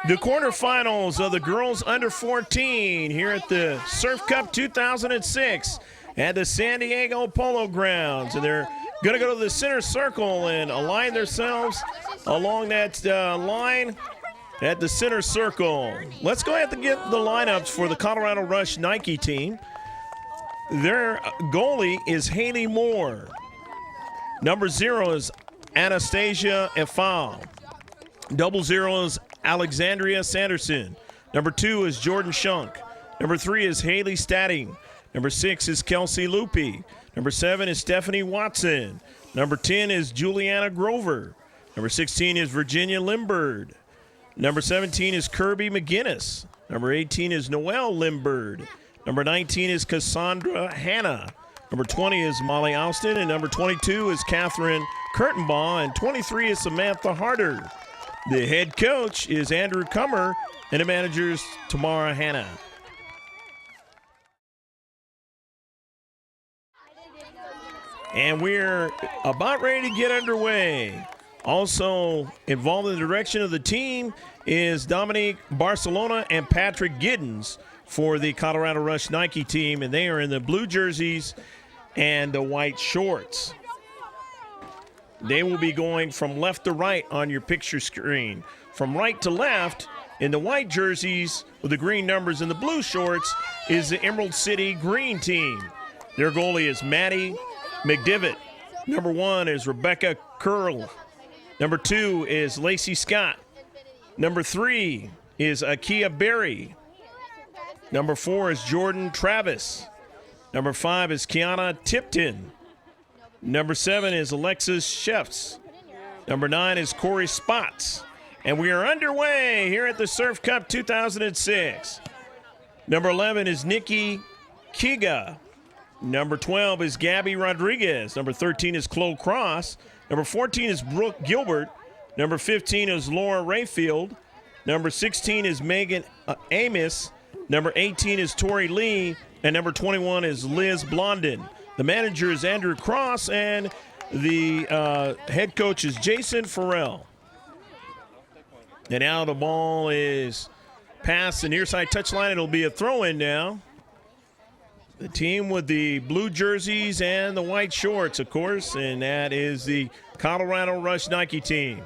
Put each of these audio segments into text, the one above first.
The quarterfinals of the girls under 14 here at the Surf Cup 2006 at the San Diego Polo Grounds. And they're going to go to the center circle and align themselves along that line at the center circle. Let's go ahead and get the lineups for the Colorado Rush Nike team. Their goalie is Haley Moore. Number 0 is Anastasia Efal. 00 is Alexandria Sanderson. Number 2 is Jordan Shunk. Number 3 is Haley Stadding. Number 6 is Kelsey Loopy. Number 7 is Stephanie Watson. Number 10 is Juliana Grover. Number 16 is Virginia Limbird. Number 17 is Kirby McGinnis. Number 18 is Noelle Limbird. Number 19 is Cassandra Hanna. Number 20 is Molly Alston. And number 22 is Catherine Kurtenbaugh. And 23 is Samantha Harder. The head coach is Andrew Kummer, and the manager is Tamara Hanna. And we're about ready to get underway. Also involved in the direction of the team is Dominique Barcelona and Patrick Giddens for the Colorado Rush Nike team, and they are in the blue jerseys and the white shorts. They will be going from left to right on your picture screen. From right to left, in the white jerseys with the green numbers and the blue shorts, is the Emerald City Green team. Their goalie is Maddie McDivitt. Number 1 is Rebecca Curl. Number 2 is Lacey Scott. Number 3 is Akia Berry. Number 4 is Jordan Travis. Number 5 is Kiana Tipton. Number 7 is Alexis Shefts. Number 9 is Corey Spots. And we are underway here at the Surf Cup 2006. Number 11 is Nikki Kiga. Number 12 is Gabby Rodriguez. Number 13 is Chloe Cross. Number 14 is Brooke Gilbert. Number 15 is Laura Rayfield. Number 16 is Megan Amos. Number 18 is Tori Lee. And number 21 is Liz Blondin. The manager is Andrew Cross, and the head coach is Jason Farrell. And now the ball is past the near side touchline. It'll be a throw-in now. The team with the blue jerseys and the white shorts, of course, and that is the Colorado Rush Nike team.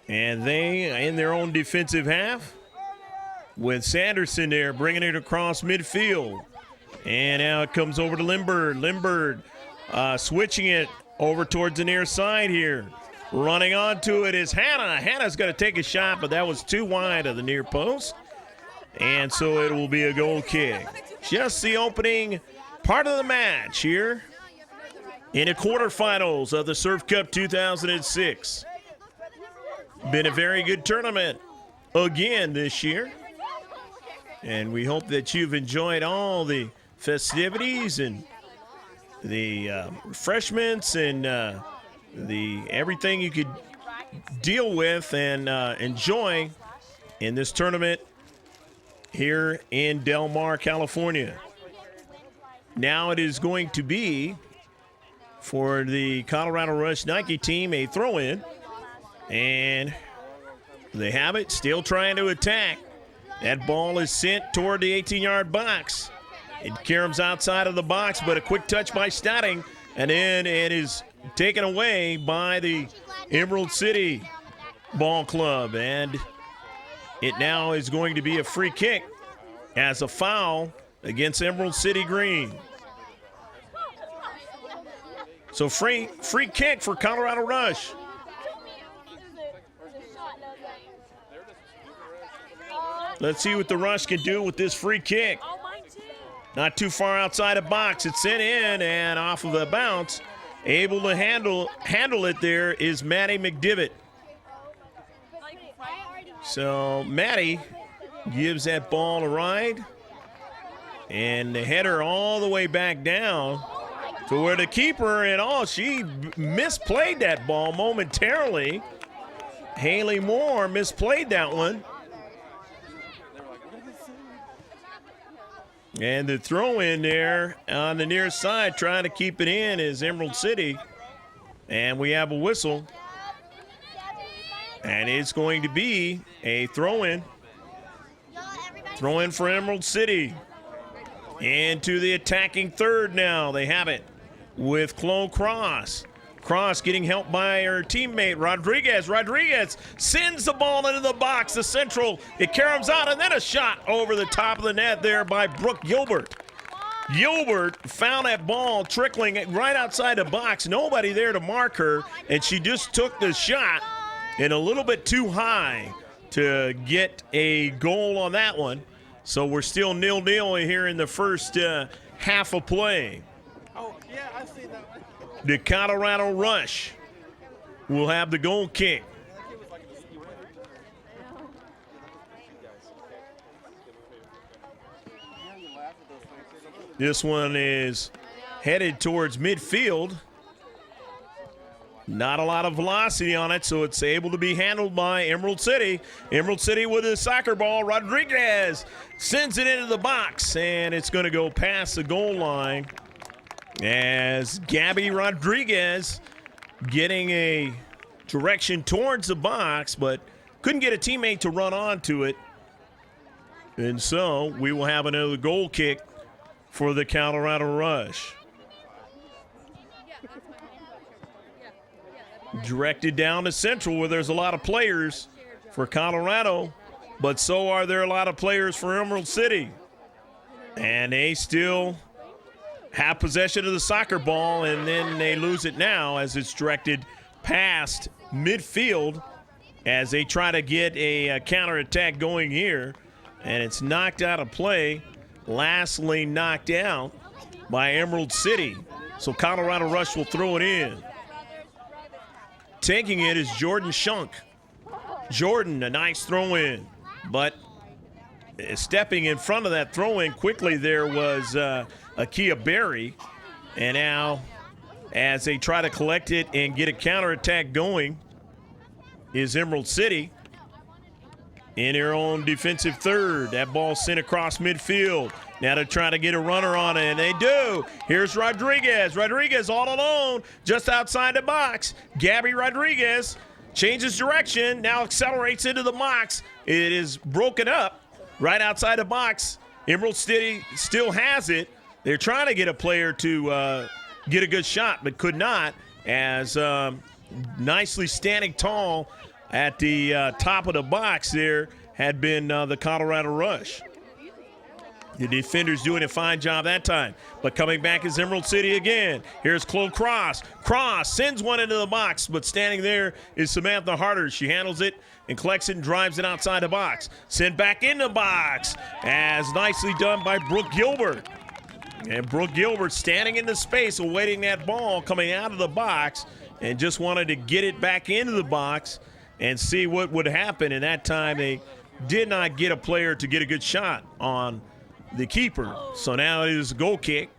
And they in their own defensive half with Sanderson there bringing it across midfield. And now it comes over to Limbird. Limbird switching it over towards the near side here. Running onto it is Hannah. Hannah's going to take a shot, but that was too wide of the near post. And so it will be a goal kick. Just the opening part of the match here in the quarterfinals of the Surf Cup 2006. Been a very good tournament again this year. And we hope that you've enjoyed all the festivities and the refreshments and the everything you could deal with and enjoy in this tournament here in Del Mar, California. Now it is going to be for the Colorado Rush Nike team a throw-in, and they have it, still trying to attack. That ball is sent toward the 18-yard box. It caroms outside of the box, but a quick touch by Stadding, and then it is taken away by the Emerald City Ball Club, and it now is going to be a free kick as a foul against Emerald City Green. So free kick for Colorado Rush. Let's see what the Rush can do with this free kick. Not too far outside the box. It's sent in and off of the bounce. Able to handle it there is Maddie McDivitt. So Maddie gives that ball a ride. And the header all the way back down to where the keeper and all, she misplayed that ball momentarily. Haley Moore misplayed that one. And the throw in there on the near side trying to keep it in is Emerald City. And we have a whistle. And it's going to be a throw-in. Throw-in for Emerald City. Into the attacking third now. They have it with Chloe Cross. Cross getting helped by her teammate, Rodriguez. Rodriguez sends the ball into the box. The central, it caroms out, and then a shot over the top of the net there by Brooke Gilbert. Gilbert found that ball trickling right outside the box. Nobody there to mark her, and she just took the shot and a little bit too high to get a goal on that one. So we're still 0-0 here in the first half of play. Oh, yeah, I've seen that one. The Colorado Rush will have the goal kick. This one is headed towards midfield. Not a lot of velocity on it, so it's able to be handled by Emerald City. Emerald City with a soccer ball. Rodriguez sends it into the box, and it's going to go past the goal line as Gabby Rodriguez getting a direction towards the box, but couldn't get a teammate to run onto it. And so we will have another goal kick for the Colorado Rush. Directed down to Central, where there's a lot of players for Colorado, but so are there a lot of players for Emerald City. And they still have possession of the soccer ball, and then they lose it now as it's directed past midfield as they try to get a counterattack going here. And it's knocked out of play. Lastly knocked out by Emerald City. So Colorado Rush will throw it in. Taking it is Jordan Shunk. Jordan, a nice throw in, but stepping in front of that throw in quickly there was Akia Berry. And now as they try to collect it and get a counterattack going is Emerald City in their own defensive third. That ball sent across midfield. Now to try to get a runner on it, and they do. Here's Rodriguez. Rodriguez all alone, just outside the box. Gabby Rodriguez changes direction, now accelerates into the box. It is broken up right outside the box. Emerald City still has it. They're trying to get a player to get a good shot, but could not, as nicely standing tall at the top of the box there had been the Colorado Rush. The defender's doing a fine job that time. But coming back is Emerald City again. Here's Chloe Cross. Cross sends one into the box, but standing there is Samantha Harder. She handles it and collects it and drives it outside the box. Sent back in the box, as nicely done by Brooke Gilbert. And Brooke Gilbert standing in the space awaiting that ball coming out of the box and just wanted to get it back into the box and see what would happen. And that time they did not get a player to get a good shot on the keeper. So now it is a goal kick.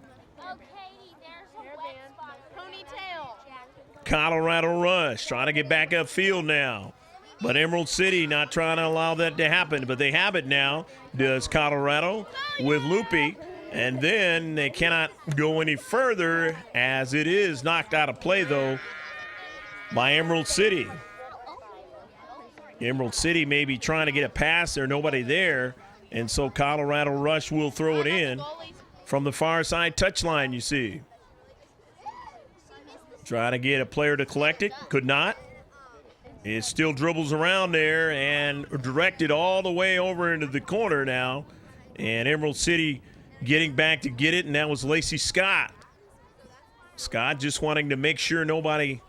Colorado Rush trying to get back upfield now. But Emerald City not trying to allow that to happen. But they have it now, does Colorado, with Lupe. And then they cannot go any further as it is knocked out of play, though, by Emerald City. Emerald City may be trying to get a pass. There's nobody there. And so Colorado Rush will throw it in from the far side touchline, you see. Trying to get a player to collect it. Could not. It still dribbles around there and directed all the way over into the corner now. And Emerald City getting back to get it, and that was Lacey Scott. Scott just wanting to make sure nobody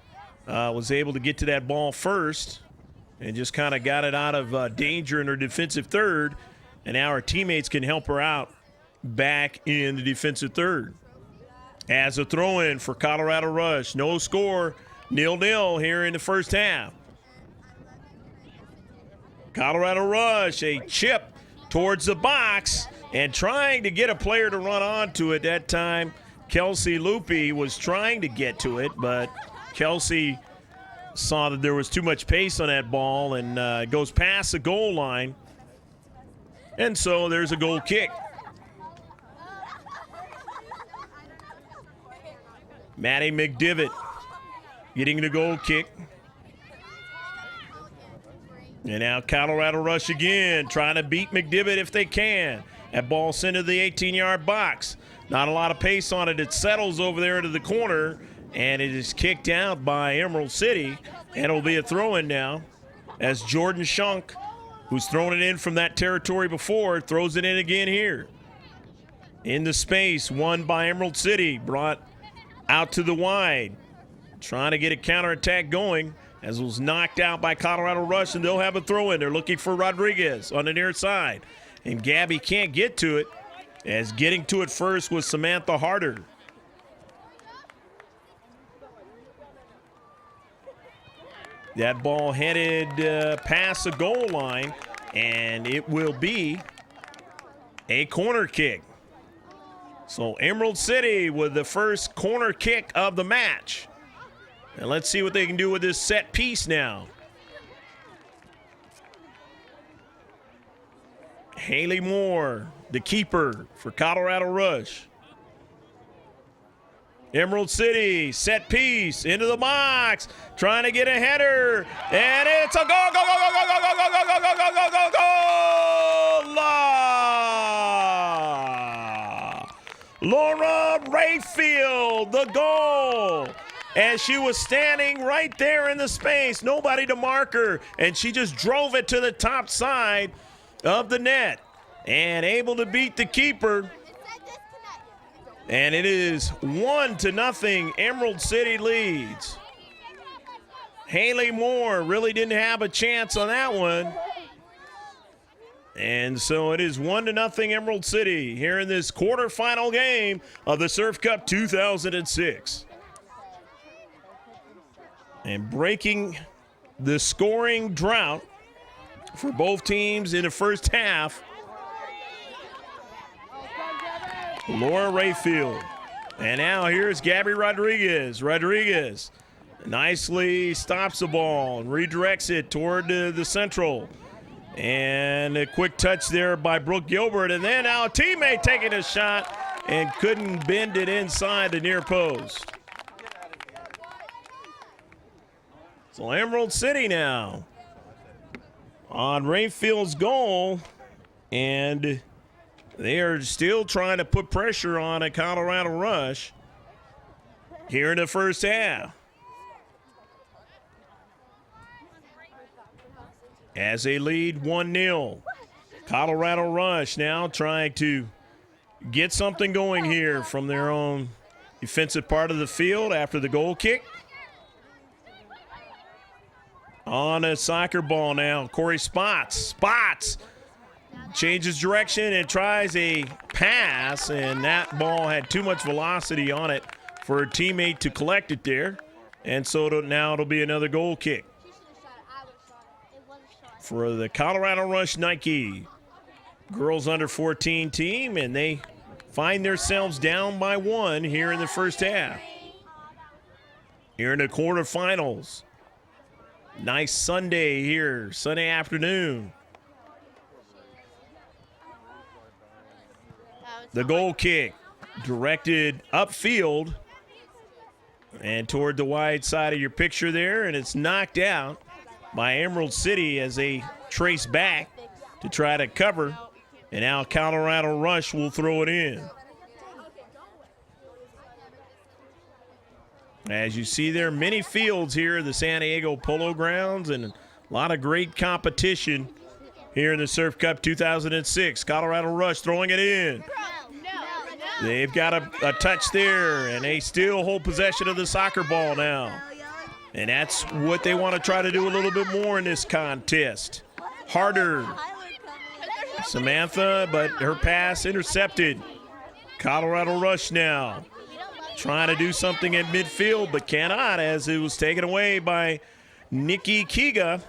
was able to get to that ball first and just kind of got it out of danger in her defensive third. And now our teammates can help her out back in the defensive third. As a throw-in for Colorado Rush. No score, 0-0 here in the first half. Colorado Rush, a chip towards the box and trying to get a player to run onto it. That time, Kelsey Lupe was trying to get to it, but Kelsey saw that there was too much pace on that ball and goes past the goal line. And so there's a goal kick. Maddie McDivitt getting the goal kick. And now Colorado Rush again, trying to beat McDivitt if they can. That ball sent to the 18-yard box. Not a lot of pace on it. It settles over there into the corner, and it is kicked out by Emerald City, and it'll be a throw-in now as Jordan Shunk, who's thrown it in from that territory before, throws it in again here. Into space, won by Emerald City, brought out to the wide. Trying to get a counterattack going as it was knocked out by Colorado Rush, and they'll have a throw-in. They're looking for Rodriguez on the near side. And Gabby can't get to it, as getting to it first was Samantha Harder. That ball headed past the goal line, and it will be a corner kick. So Emerald City with the first corner kick of the match. And let's see what they can do with this set piece now. Haley Moore, the keeper for Colorado Rush. Emerald City, set piece, into the box, trying to get a header, and it's a goal, go, go, go, go, go, go, go, go, go, go, go, go, go, Laura Rayfield, the goal. As she was standing right there in the space, nobody to mark her, and she just drove it to the top side of the net and able to beat the keeper. And it is 1-0. Emerald City leads. Haley Moore really didn't have a chance on that one. And so it is 1-0 Emerald City here in this quarterfinal game of the Surf Cup 2006. And breaking the scoring drought for both teams in the first half, Laura Rayfield. And now here's Gabby Rodriguez. Rodriguez nicely stops the ball and redirects it toward the central. And a quick touch there by Brooke Gilbert. And then now a teammate taking a shot and couldn't bend it inside the near post. So Emerald City now on Rayfield's goal, and they are still trying to put pressure on a Colorado Rush here in the first half. As they lead 1-0. Colorado Rush now trying to get something going here from their own defensive part of the field after the goal kick. On a soccer ball now, Corey Spots changes direction and tries a pass, and that ball had too much velocity on it for a teammate to collect it there. And so now it'll be another goal kick for the Colorado Rush Nike girls under 14 team, and they find themselves down by 1 here in the first half. Here in the quarterfinals. Nice Sunday here, Sunday afternoon. The goal kick directed upfield and toward the wide side of your picture there, and it's knocked out by Emerald City as they trace back to try to cover, and now Colorado Rush will throw it in. As you see there, many fields here at the San Diego Polo Grounds, and a lot of great competition here in the Surf Cup 2006. Colorado Rush throwing it in. They've got a touch there, and they still hold possession of the soccer ball now. And that's what they want to try to do a little bit more in this contest. Harder. Samantha, but her pass intercepted. Colorado Rush now trying to do something at midfield, but cannot, as it was taken away by Nikki Kiga.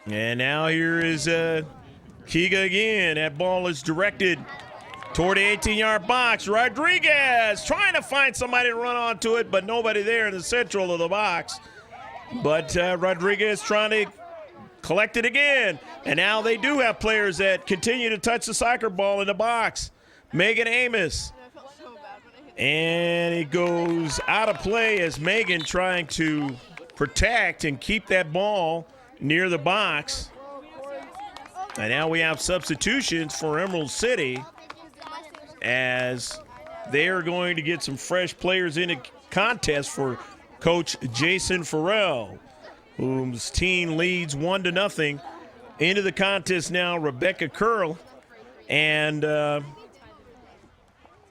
And now here is Kiga again. That ball is directed toward the 18-yard box. Rodriguez trying to find somebody to run onto it, but nobody there in the central of the box. But Rodriguez trying to collect it again. And now they do have players that continue to touch the soccer ball in the box. Megan Amos. And it goes out of play as Megan trying to protect and keep that ball near the box. And now we have substitutions for Emerald City as they are going to get some fresh players in the contest for Coach Jason Farrell, whose team leads 1-0. Into the contest now, Rebecca Curl and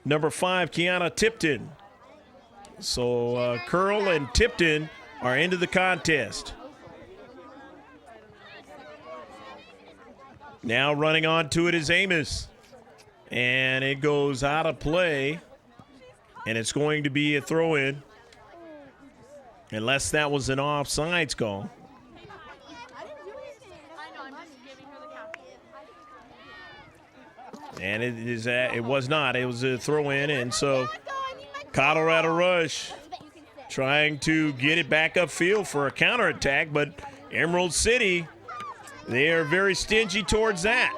number 5, Kiana Tipton. So Curl and Tipton are into the contest. Now running onto it is Amos. And it goes out of play. And it's going to be a throw-in. Unless that was an offsides call. And it was not. It was a throw-in. And so Colorado Rush trying to get it back upfield for a counterattack. But Emerald City, they are very stingy towards that.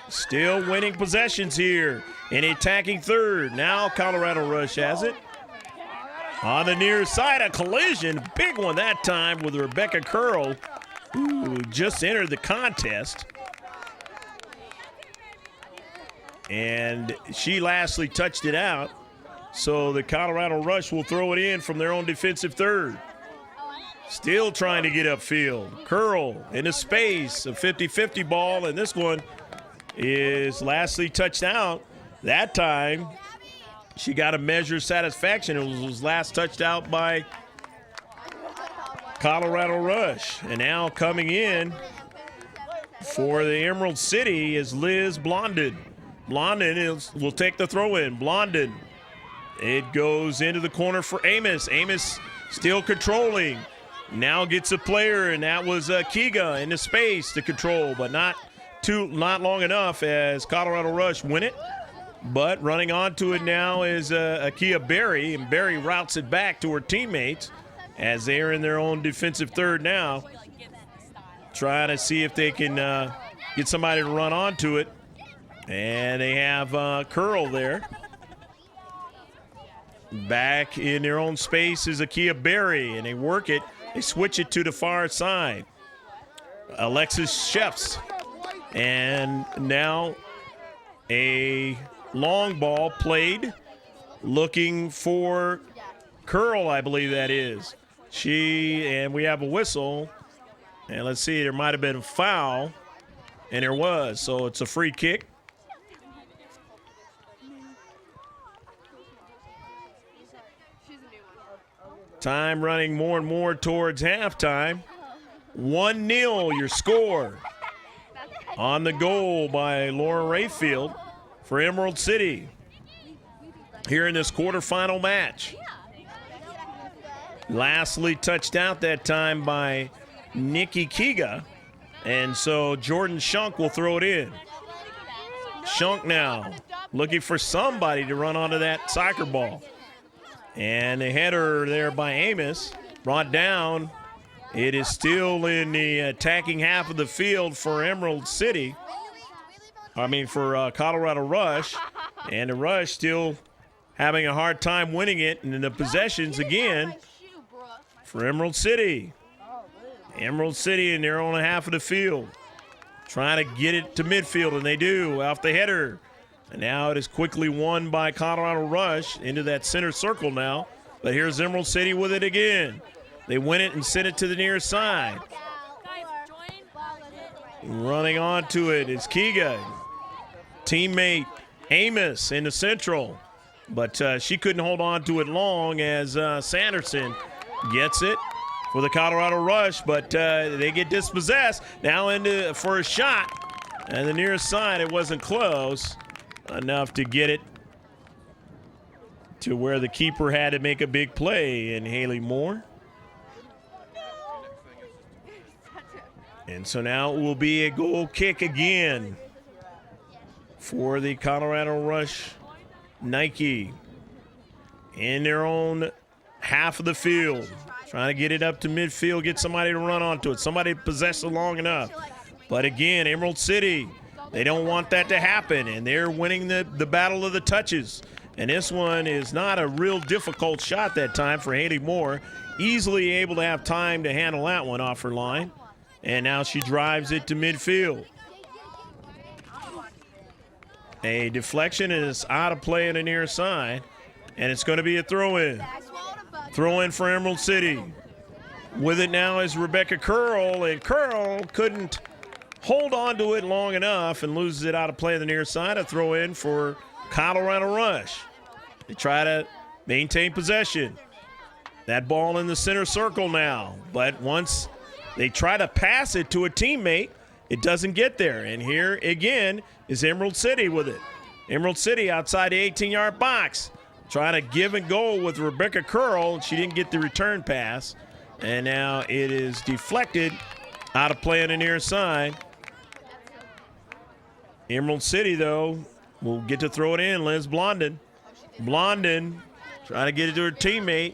Still winning possessions here in attacking third. Now Colorado Rush has it. On the near side, a collision. Big one that time with Rebecca Curl, who just entered the contest. And she lastly touched it out. So the Colorado Rush will throw it in from their own defensive third. Still trying to get upfield. Curl into space, a 50-50 ball, and this one is lastly touched out. That time, she got a measure of satisfaction. It was last touched out by Colorado Rush. And now coming in for the Emerald City is Liz Blondin. Blondin will take the throw in. Blondin. It goes into the corner for Amos. Amos still controlling. Now gets a player, and that was Kiga into space to control, but not long enough as Colorado Rush win it. But running onto it now is Akia Berry, and Berry routes it back to her teammates as they are in their own defensive third now, trying to see if they can get somebody to run onto it. And they have Curl there. Back in their own space is Akia Berry, and they work it. They switch it to the far side. Alexis Sheffs. And now a long ball played, looking for Curl, I believe that is. And we have a whistle. And let's see, there might have been a foul. And there was, so it's a free kick. Time running more and more towards halftime. 1-0 your score. On the goal by Laura Rayfield for Emerald City here in this quarterfinal match. Lastly touched out that time by Nikki Kiga. And so Jordan Shunk will throw it in. Shunk now looking for somebody to run onto that soccer ball. And the header there by Amos brought down. It is still in the attacking half of the field for Emerald City. For Colorado Rush. And the Rush still having a hard time winning it. And the possessions again for Emerald City. Emerald City in their own half of the field. Trying to get it to midfield, and they do off the header. And now it is quickly won by Colorado Rush into that center circle now. But here's Emerald City with it again. They win it and send it to the near side. Running onto it is Kiga. Teammate Amos in the central. But she couldn't hold on to it long as Sanderson gets it for the Colorado Rush. But they get dispossessed. Now for a shot. And the near side, it wasn't close enough to get it to where the keeper had to make a big play in Haley Moore. And so now it will be a goal kick again for the Colorado Rush Nike in their own half of the field. Trying to get it up to midfield, get somebody to run onto it, somebody to possess it long enough. But again, Emerald City, they don't want that to happen, and they're winning the battle of the touches. And this one is not a real difficult shot that time for Haley Moore. easily able to have time to handle that one off her line. And now she drives it to midfield. A deflection is out of play on the near side, and it's going to be a throw-in. Throw-in for Emerald City. With it now is Rebecca Curl, and Curl couldn't hold on to it long enough and loses it out of play on the near side. A throw-in for Colorado Rush. They try to maintain possession. That ball in the center circle now, but once they try to pass it to a teammate, it doesn't get there. And here again is Emerald City with it. Emerald City outside the 18-yard box, trying to give and go with Rebecca Curl. She didn't get the return pass, and now it is deflected out of play on the near side. Emerald City, though, will get to throw it in. Liz Blondin. Blondin trying to get it to her teammate.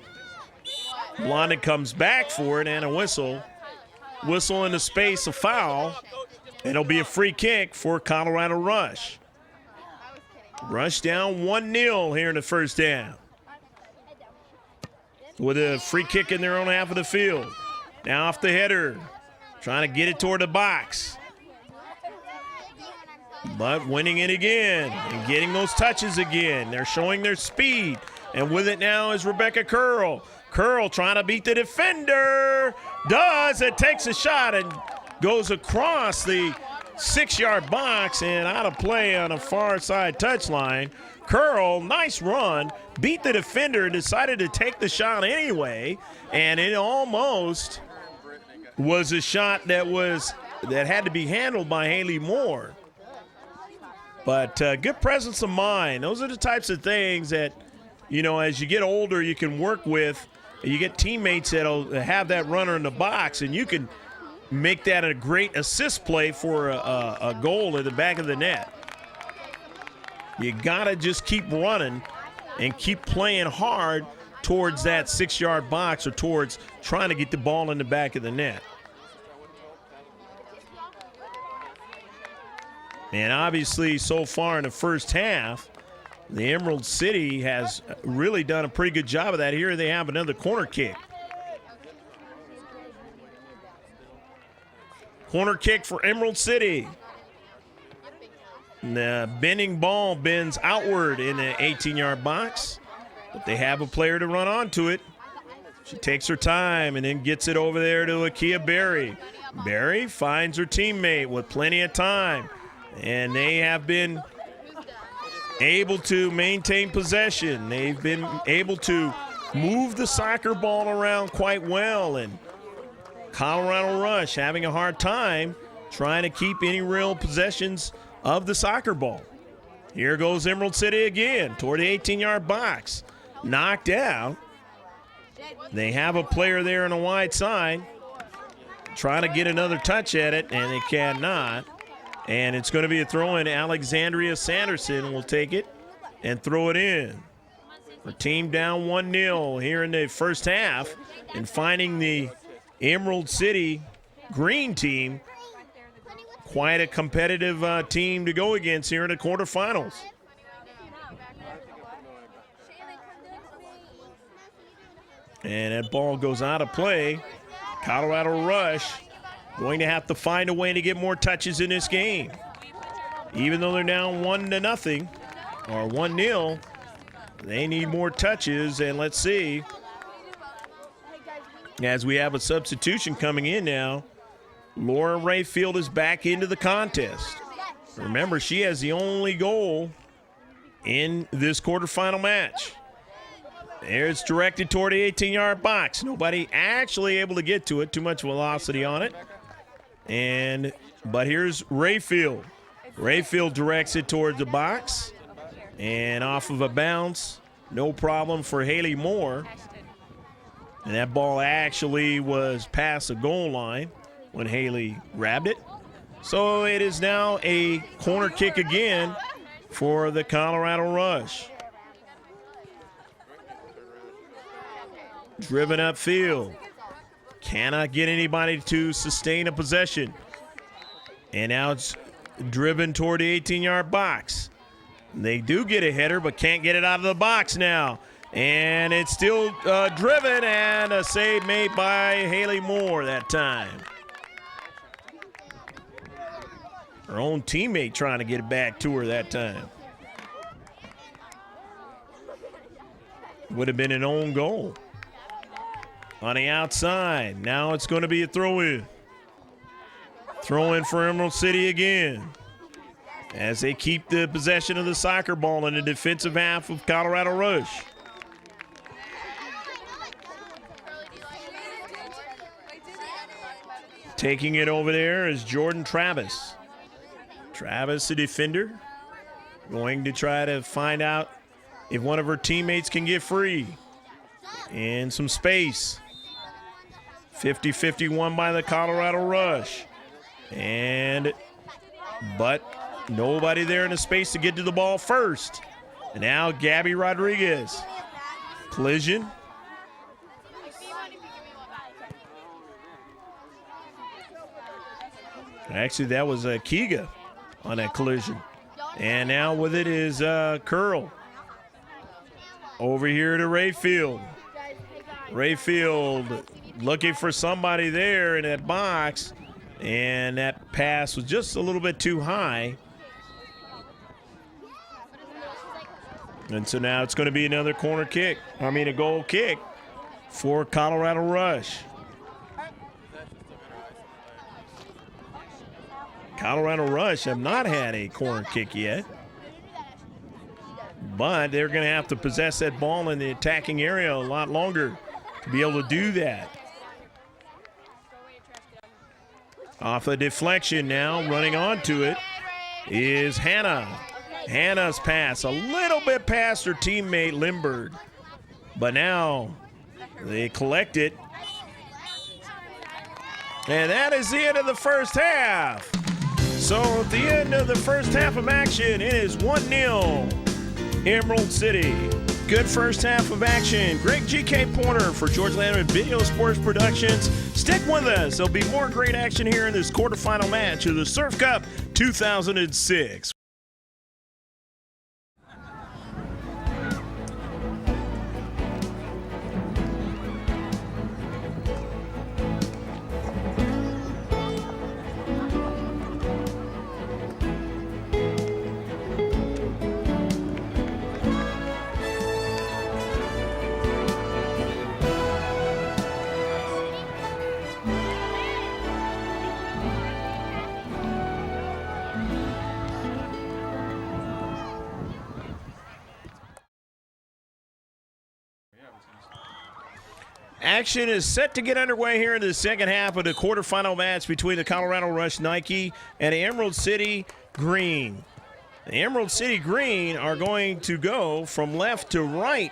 Blondin comes back for it, and a whistle. Whistle into space, a foul. And it'll be a free kick for Colorado Rush. Rush down 1-0 here in the first half. With a free kick in their own half of the field. Now off the header. Trying to get it toward the box. But winning it again and getting those touches again. They're showing their speed. And with it now is Rebecca Curl. Curl trying to beat the defender. Does. It takes a shot and goes across the 6-yard box and out of play on a far side touchline. Curl, nice run, beat the defender, decided to take the shot anyway, and it almost was a shot that had to be handled by Haley Moore. But good presence of mind. Those are the types of things that, you know, as you get older, you can work with. You get teammates that'll have that runner in the box, and you can make that a great assist play for a goal in the back of the net. You got to just keep running and keep playing hard towards that 6-yard box or towards trying to get the ball in the back of the net. And obviously, so far in the first half, the Emerald City has really done a pretty good job of that. Here they have another corner kick. Corner kick for Emerald City. The bending ball bends outward in the 18-yard box, but they have a player to run onto it. She takes her time and then gets it over there to Akia Berry. Berry finds her teammate with plenty of time, and they have been able to maintain possession. They've been able to move the soccer ball around quite well, and Colorado Rush having a hard time trying to keep any real possessions of the soccer ball. Here goes Emerald City again toward the 18-yard box. Knocked out. They have a player there on the wide side trying to get another touch at it, and they cannot. And it's going to be a throw-in. Alexandria Sanderson will take it and throw it in. The team down 1-0 here in the first half, and finding the Emerald City green team quite a competitive team to go against here in the quarterfinals. And that ball goes out of play. Colorado Rush going to have to find a way to get more touches in this game. Even though they're down 1-0 or 1-0, they need more touches. And let's see, as we have a substitution coming in now, Laura Rayfield is back into the contest. Remember, she has the only goal in this quarterfinal match. There it's directed toward the 18-yard box. Nobody actually able to get to it. Too much velocity on it. But here's Rayfield. Rayfield directs it towards the box. And off of a bounce, no problem for Haley Moore. And that ball actually was past the goal line when Haley grabbed it. So it is now a corner kick again for the Colorado Rush. Driven upfield. Cannot get anybody to sustain a possession. And now it's driven toward the 18-yard box. They do get a header, but can't get it out of the box now. And it's still driven, and a save made by Haley Moore that time. Her own teammate trying to get it back to her that time. Would have been an own goal. On the outside, now it's going to be a throw-in. Throw-in for Emerald City again, as they keep the possession of the soccer ball in the defensive half of Colorado Rush. Taking it over there is Jordan Travis. Travis, the defender, going to try to find out if one of her teammates can get free. And some space. 50-51 by the Colorado Rush. But nobody there in the space to get to the ball first. And now Gabby Rodriguez. Collision. Actually, that was Kiga on that collision. And now with it is Curl. Over here to Rayfield. Rayfield looking for somebody there in that box. And that pass was just a little bit too high. And so now it's going to be another corner kick. A goal kick for Colorado Rush. Colorado Rush have not had a corner kick yet. But they're going to have to possess that ball in the attacking area a lot longer to be able to do that. Off a deflection now, running onto it is Hannah. Hannah's pass, a little bit past her teammate Lindbergh. But now they collect it. And that is the end of the first half. So at the end of the first half of action, it is 1-0 Emerald City. Good first half of action. Greg G.K. Porter for George Landman Video Sports Productions. Stick with us. There'll be more great action here in this quarterfinal match of the Surf Cup 2006. Action is set to get underway here in the second half of the quarterfinal match between the Colorado Rush Nike and the Emerald City Green. The Emerald City Green are going to go from left to right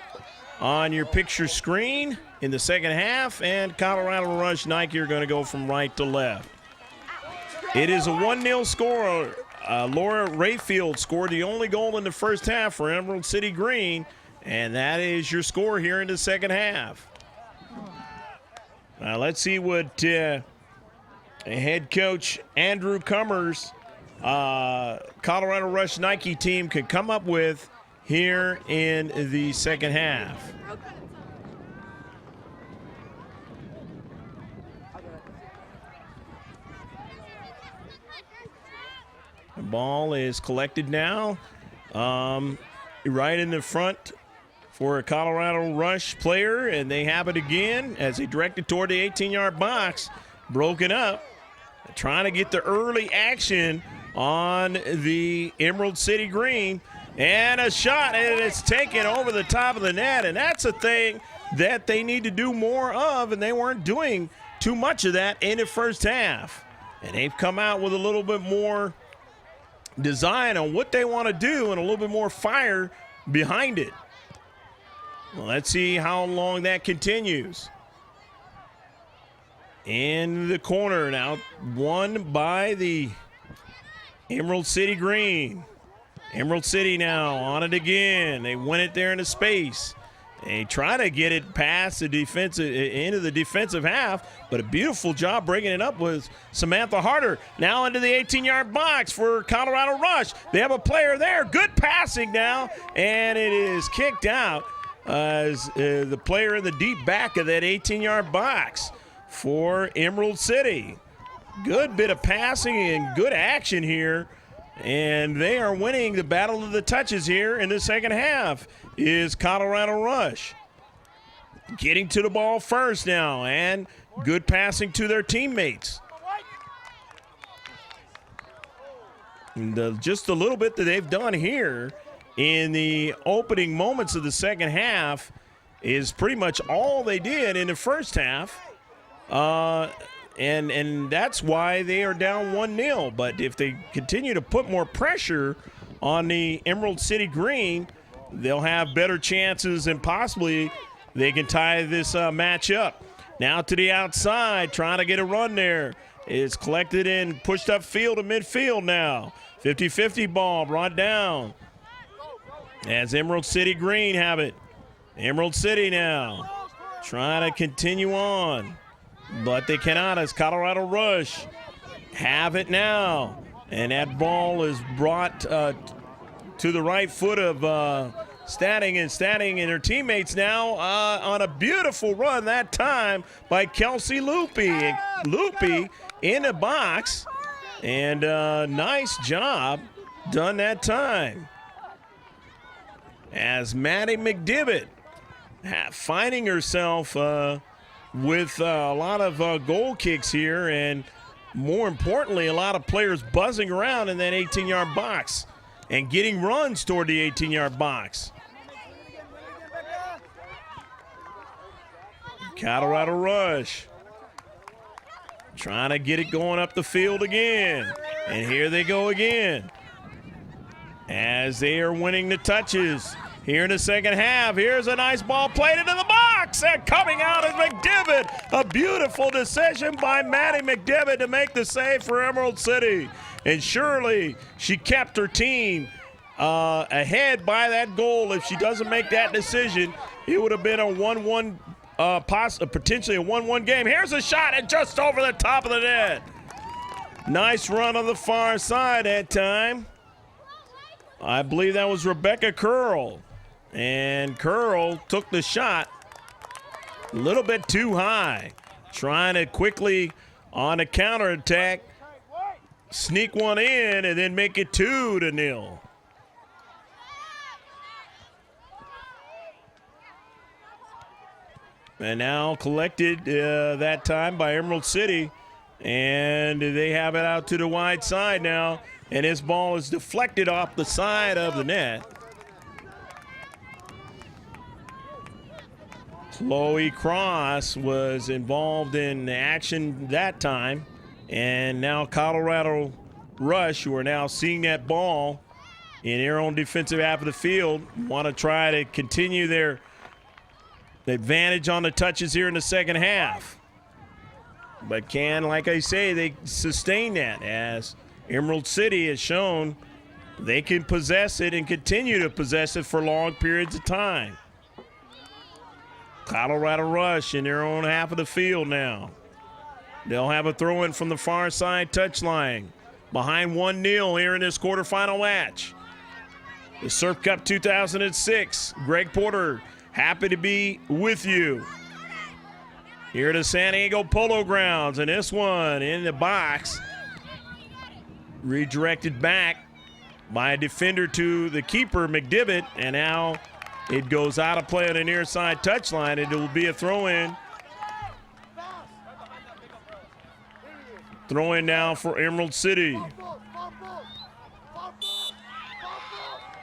on your picture screen in the second half, and Colorado Rush Nike are going to go from right to left. It is a 1-0 score. Laura Rayfield scored the only goal in the first half for Emerald City Green, and that is your score here in the second half. Let's see what head coach Andrew Cummers' Colorado Rush Nike team can come up with here in the second half. The ball is collected now, right in the front for a Colorado Rush player, and they have it again as they direct it toward the 18-yard box. Broken up, trying to get the early action on the Emerald City Green. And a shot, and it's taken over the top of the net, and that's a thing that they need to do more of, and they weren't doing too much of that in the first half. And they've come out with a little bit more design on what they want to do and a little bit more fire behind it. Well, let's see how long that continues. In the corner now, won by the Emerald City Green. Emerald City now on it again. They win it there into space. They try to get it past the defensive into the defensive half, but a beautiful job bringing it up was Samantha Harder. Now into the 18-yard box for Colorado Rush. They have a player there. Good passing now, and it is kicked out. as the player in the deep back of that 18-yard box for Emerald City. Good bit of passing and good action here. And they are winning the battle of the touches here in the second half is Colorado Rush. Getting to the ball first now, and good passing to their teammates. And just a little bit that they've done here in the opening moments of the second half is pretty much all they did in the first half. And that's why they are down 1-0. But if they continue to put more pressure on the Emerald City Green, they'll have better chances and possibly they can tie this match up. Now to the outside, trying to get a run there. It's collected and pushed up field to midfield now. 50-50 ball brought down as Emerald City Green have it. Emerald City now trying to continue on, but they cannot as Colorado Rush have it now. And that ball is brought to the right foot of Statting and her teammates now on a beautiful run that time by Kelsey Loopy. Loopy in the box, and nice job done that time. As Maddie McDivitt finding herself with a lot of goal kicks here, and more importantly, a lot of players buzzing around in that 18-yard box and getting runs toward the 18-yard box. Colorado Rush trying to get it going up the field again. And here they go again as they are winning the touches here in the second half. Here's a nice ball played into the box, and coming out is McDivitt. A beautiful decision by Maddie McDivitt to make the save for Emerald City. And surely she kept her team ahead by that goal. If she doesn't make that decision, it would have been a 1-1 potentially a 1-1 game. Here's a shot and just over the top of the net. Nice run on the far side that time. I believe that was Rebecca Curl. And Curl took the shot a little bit too high. Trying to quickly on a counterattack sneak one in and then make it 2-0. And now collected that time by Emerald City. And they have it out to the wide side now. And his ball is deflected off the side of the net. Chloe Cross was involved in action that time. And now Colorado Rush, who are now seeing that ball in their own defensive half of the field, want to try to continue their advantage on the touches here in the second half. But can, like I say, they sustain that as Emerald City has shown they can possess it and continue to possess it for long periods of time. Colorado Rush in their own half of the field now. They'll have a throw-in from the far side touchline. Behind 1-0 here in this quarterfinal match. The Surf Cup 2006, Greg Porter, happy to be with you. Here to San Diego Polo Grounds, and this one in the box. Redirected back by a defender to the keeper, McDivitt, and now it goes out of play on the near side touchline, and it will be a throw-in. Throw-in now for Emerald City.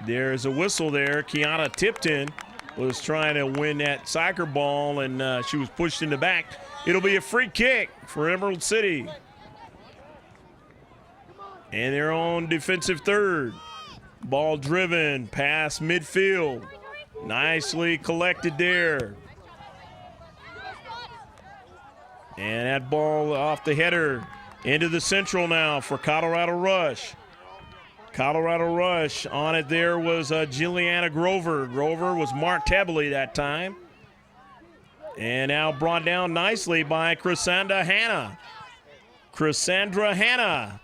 There's a whistle there. Kiana Tipton was trying to win that soccer ball, and she was pushed in the back. It'll be a free kick for Emerald City. And their own defensive third. Ball driven past midfield. Nicely collected there. And that ball off the header into the central now for Colorado Rush. Colorado Rush on it there was Juliana Grover. Grover was marked heavily that time. And now brought down nicely by Chrysandra Hanna. Chrysandra Hanna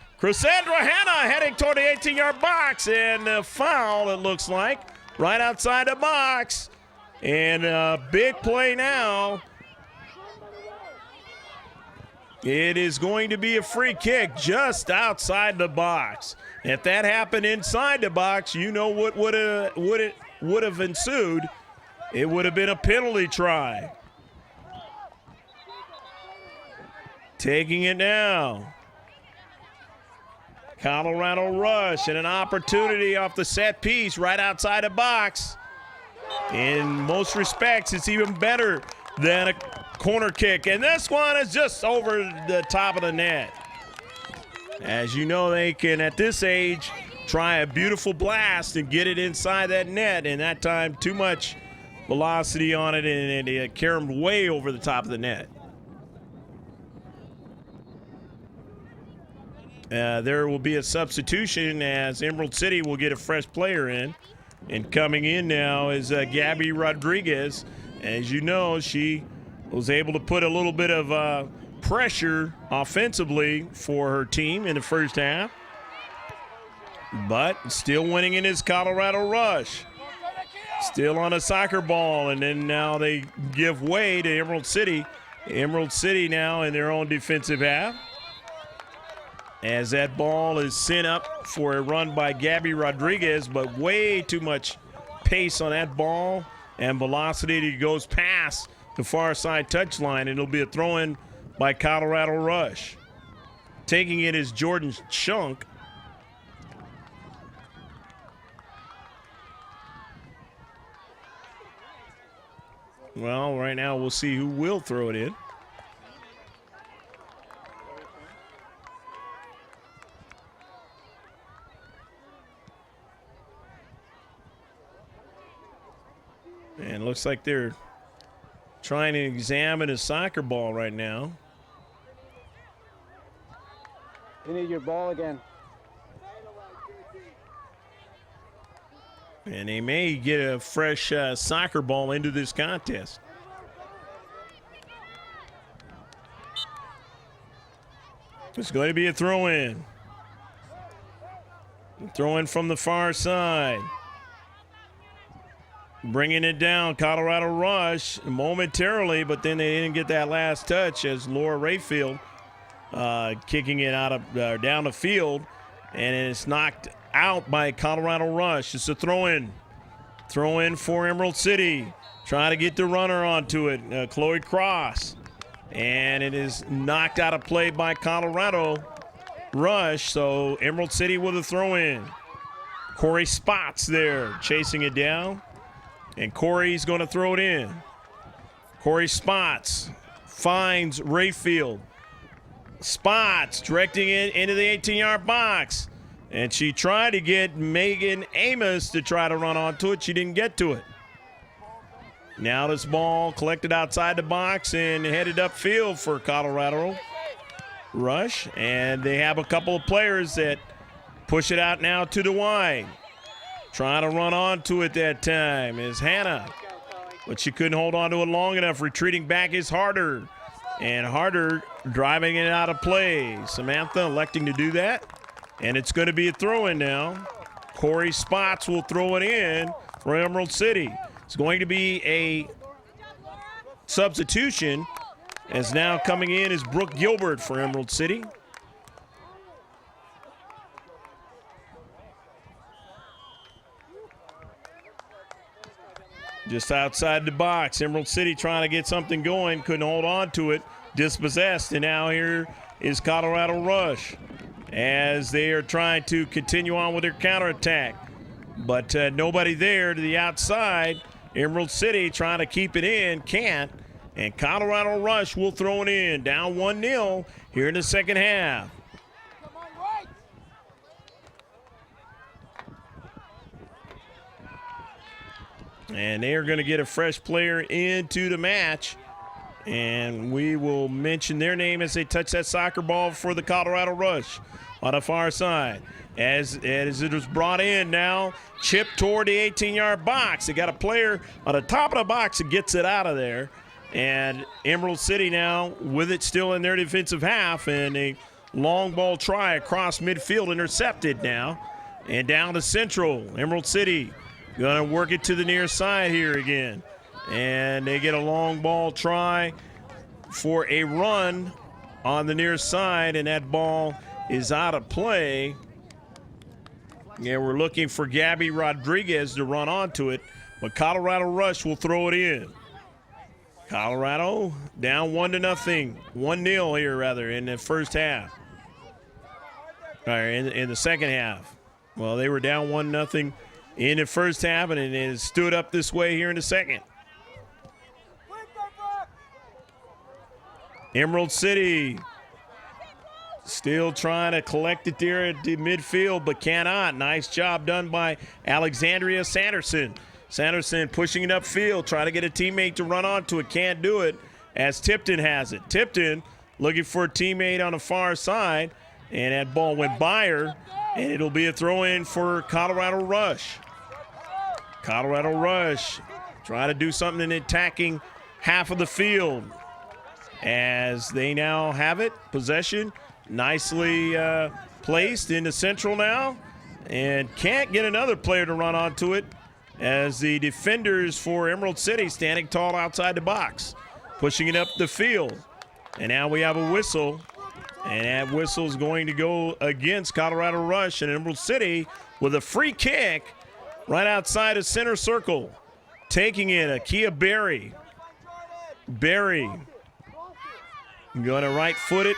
heading toward the 18-yard box, and a foul, it looks like, right outside the box. And a big play now. It is going to be a free kick just outside the box. If that happened inside the box, you know what would have ensued. It would have been a penalty try. Taking it now. Colorado Rush and an opportunity off the set piece right outside the box. In most respects, it's even better than a corner kick. And this one is just over the top of the net. As you know, they can, at this age, try a beautiful blast and get it inside that net. And that time, too much velocity on it, and it carried way over the top of the net. There will be a substitution as Emerald City will get a fresh player in. And coming in now is Gabby Rodriguez. As you know, she was able to put a little bit of pressure offensively for her team in the first half. But still winning in his Colorado Rush. Still on a soccer ball, and then now they give way to Emerald City. Emerald City now in their own defensive half. As that ball is sent up for a run by Gabby Rodriguez, but way too much pace on that ball and velocity. It goes past the far side touchline, and it'll be a throw-in by Colorado Rush. Taking it is Jordan Chunk. Well, right now we'll see who will throw it in. And looks like they're trying to examine a soccer ball right now. You need your ball again. And they may get a fresh soccer ball into this contest. It's going to be a throw-in. Throw-in from the far side. Bringing it down, Colorado Rush momentarily, but then they didn't get that last touch as Laura Rayfield kicking it out of down the field, and it's knocked out by Colorado Rush. It's a throw-in. Throw-in for Emerald City. Trying to get the runner onto it, Chloe Cross. And it is knocked out of play by Colorado Rush, so Emerald City with a throw-in. Corey Spots there, chasing it down. And Corey's going to throw it in. Corey Spots finds Rayfield. Spots directing it into the 18-yard box. And she tried to get Megan Amos to try to run onto it. She didn't get to it. Now this ball collected outside the box and headed upfield for Colorado Rush. And they have a couple of players that push it out now to the wide. Trying to run onto it that time is Hannah. But she couldn't hold on to it long enough. Retreating back is Harder. And Harder driving it out of play. Samantha electing to do that. And it's going to be a throw-in now. Corey Spots will throw it in for Emerald City. It's going to be a substitution, as now coming in is Brooke Gilbert for Emerald City. Just outside the box, Emerald City trying to get something going, couldn't hold on to it, dispossessed, and now here is Colorado Rush as they are trying to continue on with their counterattack. But nobody there to the outside. Emerald City trying to keep it in, can't, and Colorado Rush will throw it in. Down 1-0 here in the second half. And they are going to get a fresh player into the match. And we will mention their name as they touch that soccer ball for the Colorado Rush on the far side. As it was brought in now, chipped toward the 18-yard box. They got a player on the top of the box that gets it out of there. And Emerald City now with it still in their defensive half. And a long ball try across midfield intercepted now. And down to Central. Emerald City going to work it to the near side here again. And they get a long ball try for a run on the near side, and that ball is out of play. Yeah, we're looking for Gabby Rodriguez to run onto it, but Colorado Rush will throw it in. Colorado down 1-0, 1-0 here rather in the first half. Or in the second half. Well, they were down 1-0 in the first half, and it stood up this way here in the second. Emerald City still trying to collect it there at the midfield, but cannot. Nice job done by Alexandria Sanderson. Sanderson pushing it upfield, trying to get a teammate to run onto it. Can't do it as Tipton has it. Tipton looking for a teammate on the far side, and that ball went by her, and it'll be a throw-in for Colorado Rush. Colorado Rush trying to do something in the attacking half of the field as they now have it, possession, nicely placed into central now, and can't get another player to run onto it as the defenders for Emerald City standing tall outside the box, pushing it up the field. And now we have a whistle, and that whistle is going to go against Colorado Rush and Emerald City with a free kick right outside of center circle. Taking it, Akia Berry. Berry going to right foot it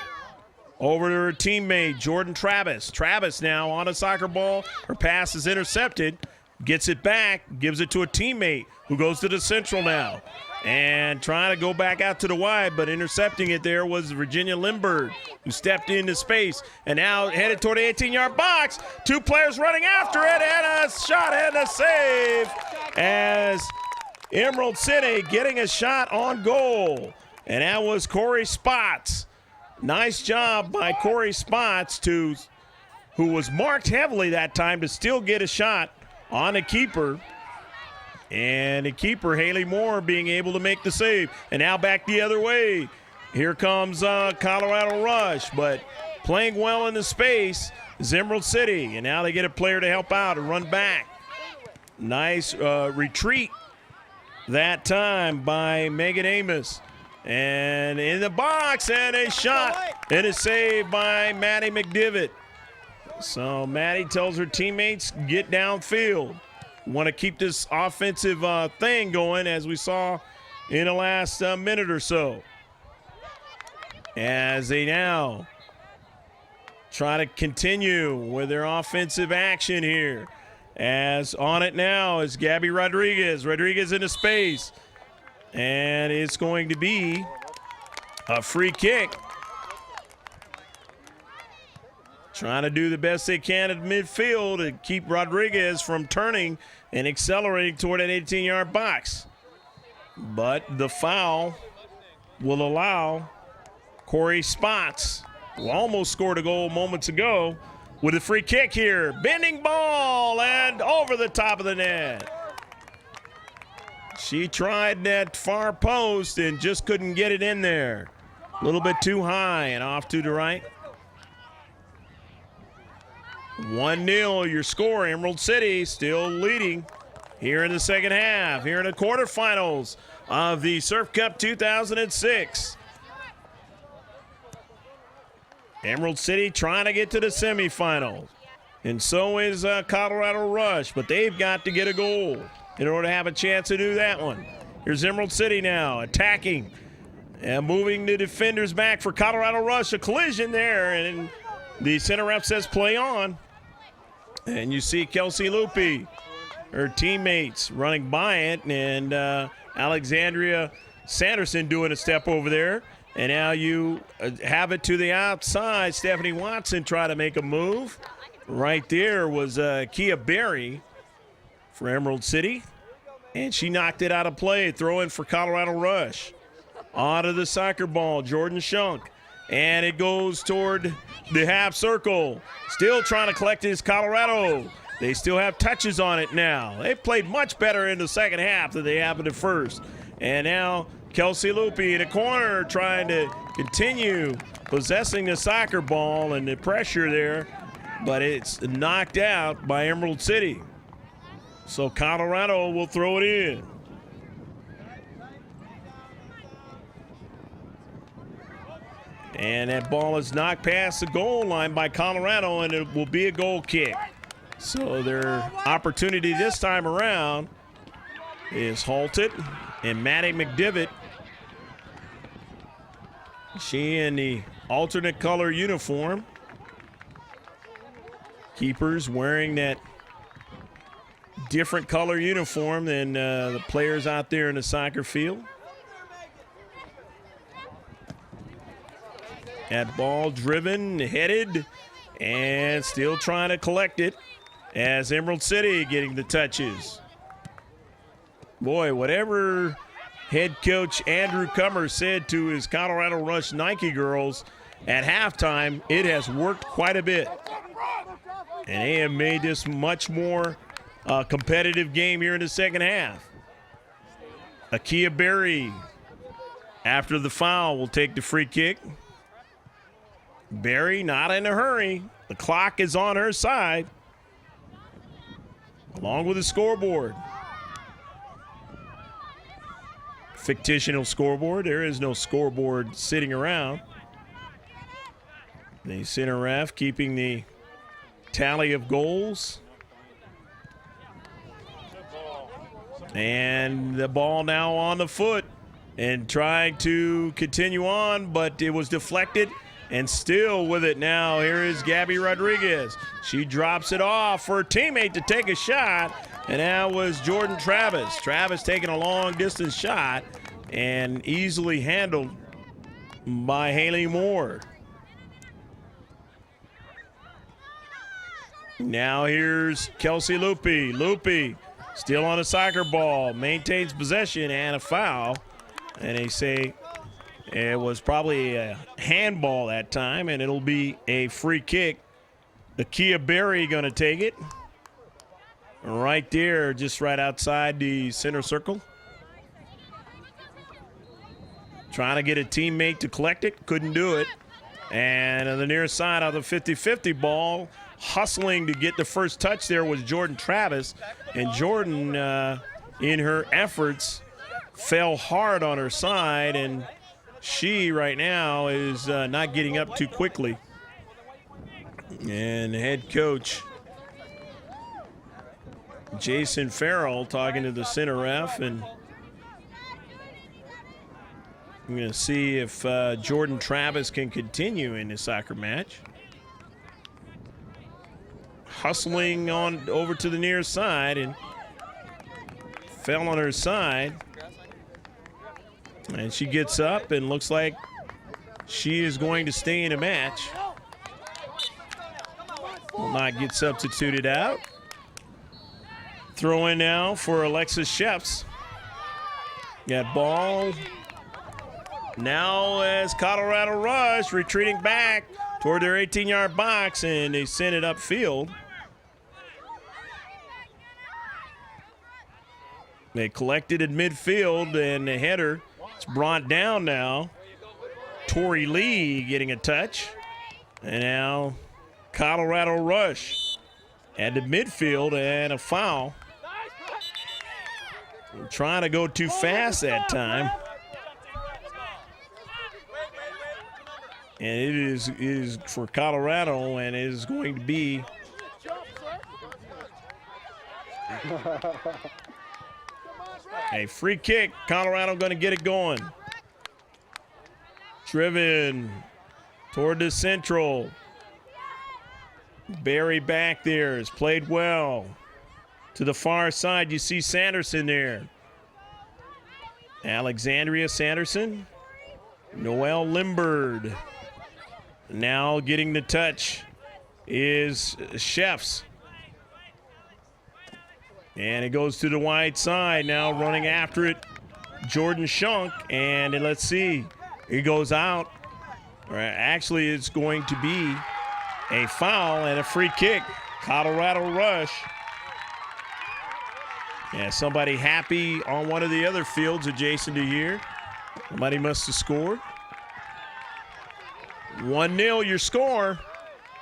over to her teammate, Jordan Travis. Travis now on a soccer ball. Her pass is intercepted. Gets it back, gives it to a teammate who goes to the central now. And trying to go back out to the wide, but intercepting it there was Virginia Lindbergh, who stepped into space and now headed toward the 18-yard box. Two players running after it, and a shot and a save as Emerald City getting a shot on goal. And that was Corey Spots. Nice job by Corey Spots, who was marked heavily that time to still get a shot on the keeper. And the keeper, Haley Moore, being able to make the save. And now back the other way. Here comes Colorado Rush, but playing well in the space is Emerald City. And now they get a player to help out and run back. Nice retreat that time by Megan Amos. And in the box, and a shot, and a save by Maddie McDivitt. So Maddie tells her teammates, get downfield. We want to keep this offensive thing going, as we saw in the last minute or so. As they now try to continue with their offensive action here. As on it now is Gabby Rodriguez. Rodriguez into space. And it's going to be a free kick. Trying to do the best they can at midfield to keep Rodriguez from turning and accelerating toward that 18-yard box. But the foul will allow Corey Spots, who almost scored a goal moments ago, with a free kick here. Bending ball and over the top of the net. She tried that far post and just couldn't get it in there. A little bit too high and off to the right. 1-0 your score. Emerald City still leading here in the second half, here in the quarterfinals of the Surf Cup 2006. Emerald City trying to get to the semifinals. And so is Colorado Rush, but they've got to get a goal in order to have a chance to do that one. Here's Emerald City now attacking and moving the defenders back for Colorado Rush. A collision there, and the center ref says play on. And you see Kelsey Lupi, her teammates running by it, and Alexandria Sanderson doing a step over there. And now you have it to the outside. Stephanie Watson trying to make a move. Right there was Kia Berry for Emerald City, and she knocked it out of play. Throw in for Colorado Rush. Onto the soccer ball, Jordan Shunk, and it goes toward the half circle. Still trying to collect his Colorado. They still have touches on it now. They played much better in the second half than they have in the first. And now Kelsey Lupi in the corner trying to continue possessing the soccer ball and the pressure there, but it's knocked out by Emerald City. So Colorado will throw it in. And that ball is knocked past the goal line by Colorado, and it will be a goal kick. So their opportunity this time around is halted. And Maddie McDivitt, she in the alternate color uniform. Keepers wearing that different color uniform than the players out there in the soccer field. That ball driven, headed, and still trying to collect it as Emerald City getting the touches. Boy, whatever head coach Andrew Cummer said to his Colorado Rush Nike girls at halftime, it has worked quite a bit. And they have made this much more competitive game here in the second half. Akia Berry, after the foul, will take the free kick. Berry not in a hurry. The clock is on her side, along with the scoreboard. Fictional scoreboard. There is no scoreboard sitting around. The center ref keeping the tally of goals. And the ball now on the foot and trying to continue on, but it was deflected. And still with it now, here is Gabby Rodriguez. She drops it off for her teammate to take a shot, and that was Jordan Travis. Travis taking a long-distance shot and easily handled by Haley Moore. Now here's Kelsey Lupi. Lupi still on a soccer ball, maintains possession and a foul. And they say it was probably a handball that time, and it'll be a free kick. Akia Berry going to take it. Right there, just right outside the center circle. Trying to get a teammate to collect it, couldn't do it. And on the near side of the 50-50 ball, hustling to get the first touch there was Jordan Travis. And Jordan, in her efforts, fell hard on her side, and she right now is not getting up too quickly. And the head coach, Jason Farrell, talking to the center ref, and I'm going to see if Jordan Travis can continue in the soccer match. Hustling on over to the near side and fell on her side. And she gets up and looks like she is going to stay in a match. Will not get substituted out. Throw in now for Alexis Sheffs. Got ball. Now as Colorado Rush retreating back toward their 18-yard box, and they send it upfield. They collected at midfield, and the header is brought down now. Tori Lee getting a touch. And now Colorado Rush at the midfield, and a foul. We're trying to go too fast that time. And it is for Colorado, and it is going to be a free kick. Colorado going to get it going. Driven toward the central. Barry back there has played well. To the far side, you see Sanderson there. Alexandria Sanderson. Noelle Limbird. Now getting the touch is Sheffs. And it goes to the wide side. Now running after it, Jordan Shunk. And let's see, he goes out. Actually, it's going to be a foul and a free kick. Colorado Rush. Yeah, somebody happy on one of the other fields adjacent to here. Somebody must have scored. 1-0 your score.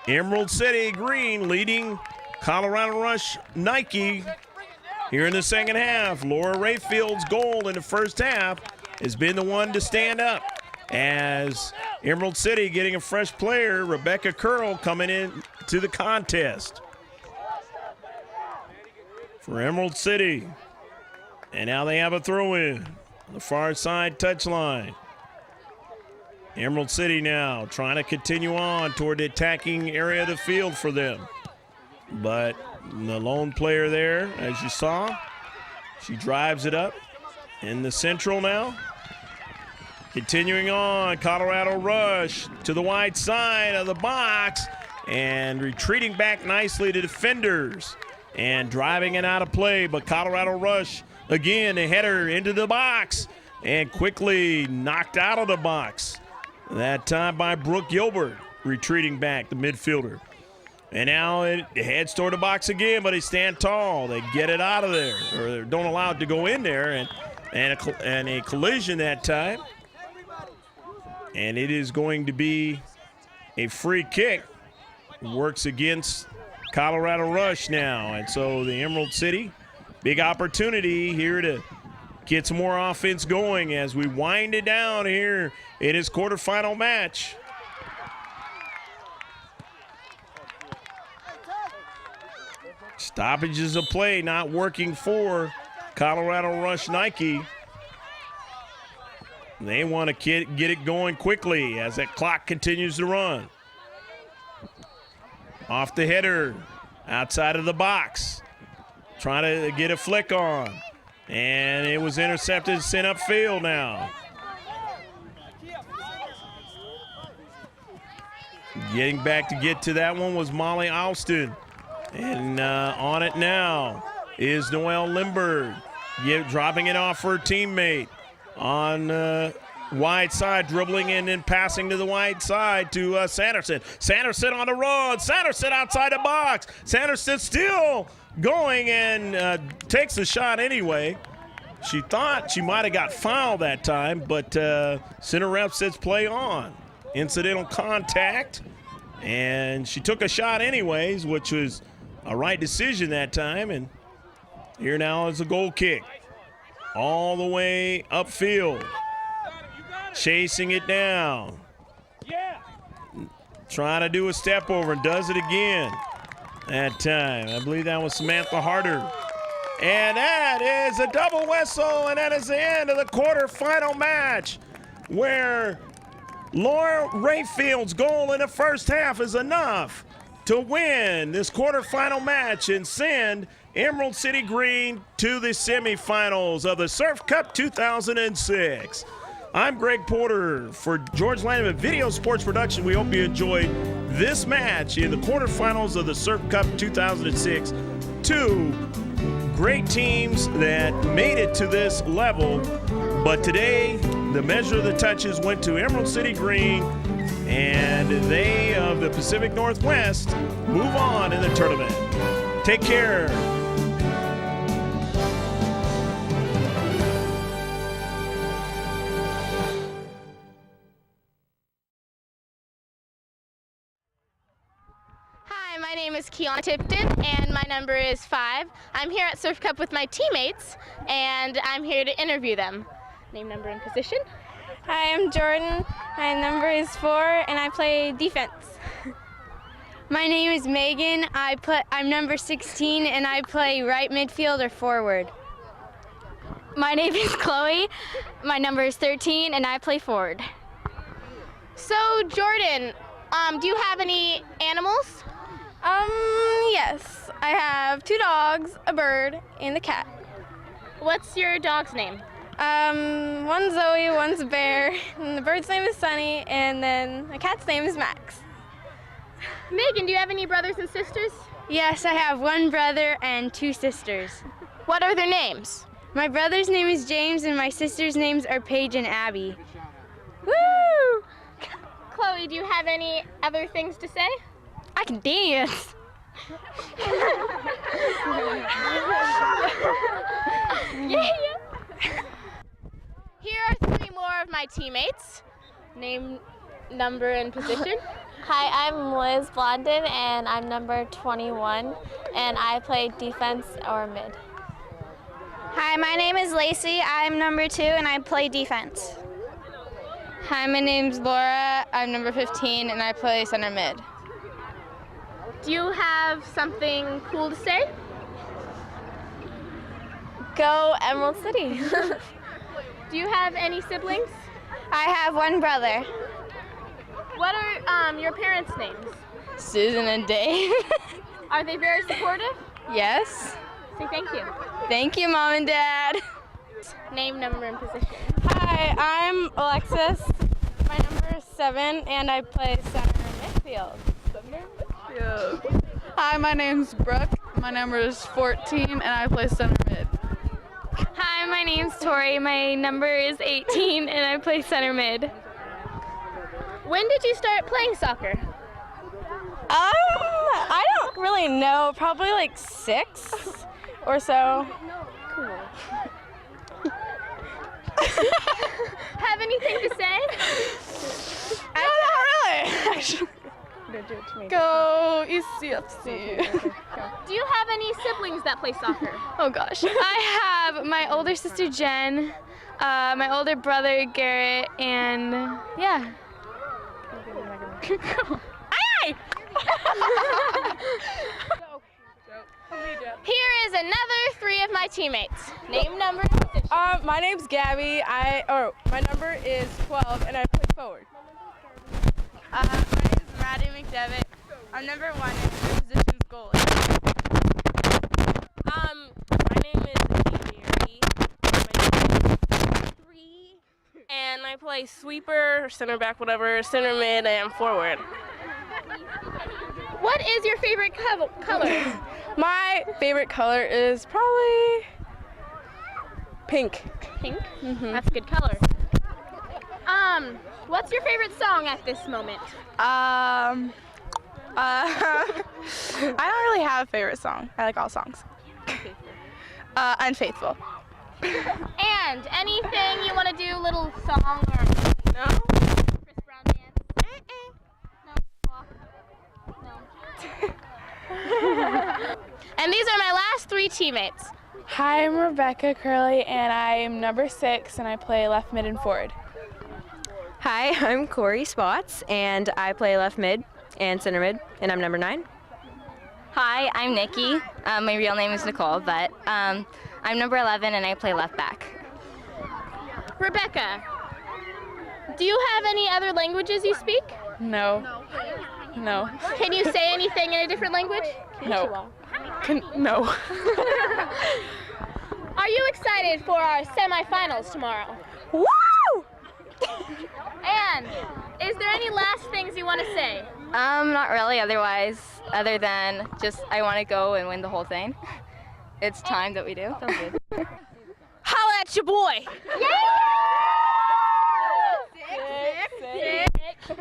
Emerald City Green leading Colorado Rush Nike here in the second half. Laura Rayfield's goal in the first half has been the one to stand up as Emerald City getting a fresh player, Rebecca Curl, coming in to the contest for Emerald City. And now they have a throw-in on the far side touchline. Emerald City now trying to continue on toward the attacking area of the field for them. But the lone player there, as you saw, she drives it up in the central now. Continuing on, Colorado Rush to the wide side of the box and retreating back nicely to defenders and driving it out of play. But Colorado Rush, again, a header into the box and quickly knocked out of the box. That time by Brooke Gilbert, retreating back, the midfielder. And now it heads toward the box again, but they stand tall. They get it out of there, or don't allow it to go in there, and a collision that time. And it is going to be a free kick. Works against Colorado Rush now. And so the Emerald City, big opportunity here to get some more offense going as we wind it down here in his quarterfinal match. Stoppages of play not working for Colorado Rush Nike. They want to get it going quickly as that clock continues to run. Off the header, outside of the box. Trying to get a flick on. And it was intercepted, sent upfield now. Getting back to get to that one was Molly Alston. And on it now is Noelle Lindbergh. Dropping it off for her teammate. On wide side, dribbling in and passing to the wide side to Sanderson. Sanderson on the run. Sanderson outside the box. Sanderson still going and takes the shot anyway. She thought she might have got fouled that time, but center ref says play on. Incidental contact, and she took a shot anyways, which was a right decision that time. And here now is a goal kick. All the way upfield. Chasing it down. Trying to do a step over and does it again that time. I believe that was Samantha Harder. And that is a double whistle, and that is the end of the quarterfinal match where Laura Rayfield's goal in the first half is enough to win this quarterfinal match and send Emerald City Green to the semifinals of the Surf Cup 2006. I'm Greg Porter for George Lanneman Video Sports Production. We hope you enjoyed this match in the quarterfinals of the Surf Cup 2006. Two great teams that made it to this level, but today the measure of the touches went to Emerald City Green, and they of the Pacific Northwest move on in the tournament. Take care. Hi, my name is Kiana Tipton, and my number is 5. I'm here at Surf Cup with my teammates, and I'm here to interview them. Name, number, and position. Hi, I'm Jordan. My number is 4, and I play defense. My name is Megan. I'm number 16, and I play right midfield or forward. My name is Chloe. My number is 13, and I play forward. So, Jordan, do you have any animals? Yes. I have 2 dogs, a bird, and a cat. What's your dog's name? One's Zoe, one's a bear, and the bird's name is Sunny, and then the cat's name is Max. Megan, do you have any brothers and sisters? Yes, I have 1 brother and 2 sisters. What are their names? My brother's name is James, and my sister's names are Paige and Abby. Woo! Chloe, do you have any other things to say? I can dance. Yeah. Here are 3 more of my teammates. Name, number, and position. Hi, I'm Liz Blondin, and I'm number 21, and I play defense or mid. Hi, my name is Lacey. I'm number 2, and I play defense. Hi, my name's Laura. I'm number 15 and I play center mid. Do you have something cool to say? Go Emerald City. Do you have any siblings? I have one brother, What are your parents' names? Susan and Dave. Are they very supportive? Yes. Say thank you. Thank you, Mom and Dad. Name, number, and position. Hi, I'm Alexis. My number is 7 and I play center midfield. Hi, my name's Brooke. My number is 14 and I play center mid. Hi, my name's Tori. My number is 18 and I play center mid. When did you start playing soccer? I don't really know. Probably like 6 or so. Have anything to say? No, not really. Go ECFC. Do you have any siblings that play soccer? Oh gosh. I have my older sister Jen, my older brother Garrett, and yeah. Here is another 3 of my teammates. Name, number, and position. My name's Gabby. My number is 12 and I play forward. My name is Maddie McDevitt. I'm number 1 and my position is goalie. My name is Mary. My name is 3, and I play sweeper, center back, whatever, center mid, and forward. What is your favorite color? My favorite color is probably pink. Pink? That's a good color. What's your favorite song at this moment? I don't really have a favorite song. I like all songs. Unfaithful. And anything you want to do, little song or No? Chris Brown dance? No. And these are my last 3 teammates. Hi, I'm Rebecca Curley and I'm number 6 and I play left mid and forward. Hi, I'm Corey Spots, and I play left mid and center mid, and I'm number 9. Hi, I'm Nikki. My real name is Nicole, but I'm number 11 and I play left back. Rebecca, do you have any other languages you speak? No. No. Can you say anything in a different language? No. No. Are you excited for our semifinals tomorrow? Woo! And is there any last things you want to say? Not really other than just I want to go and win the whole thing. It's time that we do. Sounds good. Holla at your boy! Yeah! 6.